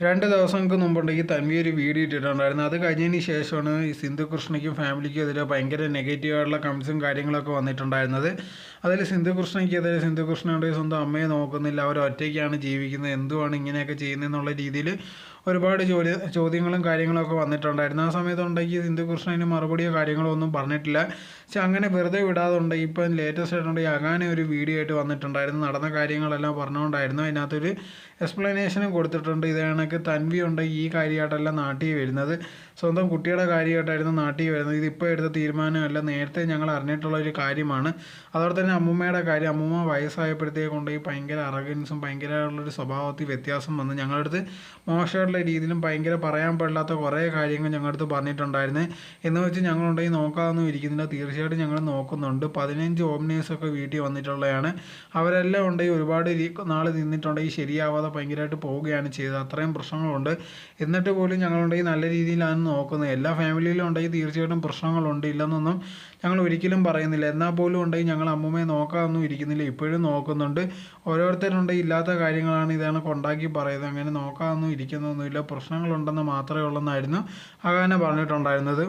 2 ദിവസങ്ങൾക്ക് മുമ്പുണ്ട് ഈ തൻവി ഒരു വീഡിയോ ഇട്ടിട്ടുണ്ടായിരുന്നു. അത് കഴിഞ്ഞതിന് ശേഷമാണ് ഈ സിന്ധു കൃഷ്ണയ്ക്കും ഫാമിലിക്കും എതിരെ ഭയങ്കര നെഗറ്റീവായിട്ടുള്ള കമൻസും കാര്യങ്ങളൊക്കെ വന്നിട്ടുണ്ടായിരുന്നത്. അതിൽ സിന്ധു കൃഷ്ണയ്ക്കെതിരെ സിന്ധു കൃഷ്ണയുടെ സ്വന്തം അമ്മയെ നോക്കുന്നില്ല, അവർ ഒറ്റയ്ക്കാണ് ജീവിക്കുന്നത്, എന്തുവാണ് ഇങ്ങനെയൊക്കെ ചെയ്യുന്നതെന്നുള്ള രീതിയിൽ ഒരുപാട് ചോദ്യങ്ങളും കാര്യങ്ങളൊക്കെ വന്നിട്ടുണ്ടായിരുന്നു. ആ സമയത്തുണ്ടെങ്കിൽ സിന്ധു കൃഷ്ണന് മറുപടിയോ കാര്യങ്ങളോ ഒന്നും പറഞ്ഞിട്ടില്ല. പക്ഷെ അങ്ങനെ വെറുതെ വിടാതുണ്ട് ഇപ്പം ലേറ്റസ്റ്റ് ആയിട്ടുണ്ടെങ്കിൽ അങ്ങനെ ഒരു വീഡിയോ ആയിട്ട് വന്നിട്ടുണ്ടായിരുന്നു. നടന്ന കാര്യങ്ങളെല്ലാം പറഞ്ഞുകൊണ്ടായിരുന്നു. അതിനകത്തൊരു എക്സ്പ്ലനേഷനും കൊടുത്തിട്ടുണ്ട്. ഇത് കണക്ക് തൻവി ഉണ്ടെങ്കിൽ ഈ കാര്യമായിട്ടല്ല നാട്ടിൽ വരുന്നത്, സ്വന്തം കുട്ടിയുടെ കാര്യമായിട്ടായിരുന്നു നാട്ടിൽ വരുന്നത്. ഇതിപ്പോൾ എടുത്ത തീരുമാനമല്ല, നേരത്തെ ഞങ്ങൾ അറിഞ്ഞിട്ടുള്ള ഒരു കാര്യമാണ്. അതുപോലെ തന്നെ അമ്മൂമ്മയുടെ കാര്യം, അമ്മൂമ്മ വയസ്സായപ്പോഴത്തേക്കുണ്ട് ഈ ഭയങ്കര അറഗൻസും ഭയങ്കരമുള്ളൊരു സ്വഭാവത്തിൽ വ്യത്യാസം വന്ന് ഞങ്ങളുടെ അടുത്ത് മോശമായിട്ടുള്ള രീതിയിലും ഭയങ്കര പറയാൻ പാടില്ലാത്ത കുറേ കാര്യങ്ങൾ ഞങ്ങളുടെ അടുത്ത് പറഞ്ഞിട്ടുണ്ടായിരുന്നു. എന്ന് വെച്ച് ഞങ്ങളുണ്ടെങ്കിൽ നോക്കാതൊന്നും ഇരിക്കുന്നില്ല, തീർച്ചയായിട്ടും ഞങ്ങൾ നോക്കുന്നുണ്ട്. 15 ഓംനേഴ്സൊക്കെ വീട്ടിൽ വന്നിട്ടുള്ളതാണ്. അവരെല്ലാം ഉണ്ടെങ്കിൽ ഒരുപാട് നാൾ നിന്നിട്ടുണ്ടെങ്കിൽ ശരിയാവാതെ ഭയങ്കരമായിട്ട് പോവുകയാണ് ചെയ്തത്. അത്രയും പ്രശ്നങ്ങളുണ്ട്. എന്നിട്ട് പോലും ഞങ്ങളുണ്ടെങ്കിൽ നല്ല രീതിയിലാണ് നോക്കുന്നത്. എല്ലാ ഫാമിലിയിലും ഉണ്ടെങ്കിൽ തീർച്ചയായിട്ടും പ്രശ്നങ്ങളുണ്ട്, ഇല്ലെന്നൊന്നും ഞങ്ങൾ ഒരിക്കലും പറയുന്നില്ല. എന്നാൽ പോലും ഉണ്ടെങ്കിൽ ഞങ്ങൾ അമ്മൂമ്മയെ നോക്കാതൊന്നും ഇരിക്കുന്നില്ല, ഇപ്പോഴും നോക്കുന്നുണ്ട്. ഓരോരുത്തരുണ്ടെങ്കിൽ ഇല്ലാത്ത കാര്യങ്ങളാണ് ഇതാണ് കൊണ്ടാക്കി പറയുന്നത്. അങ്ങനെ നോക്കാതൊന്നും ഇരിക്കുന്നൊന്നുമില്ല, പ്രശ്നങ്ങളുണ്ടെന്ന് മാത്രമേ ഉള്ളെന്നായിരുന്നു അകാന പറഞ്ഞിട്ടുണ്ടായിരുന്നത്.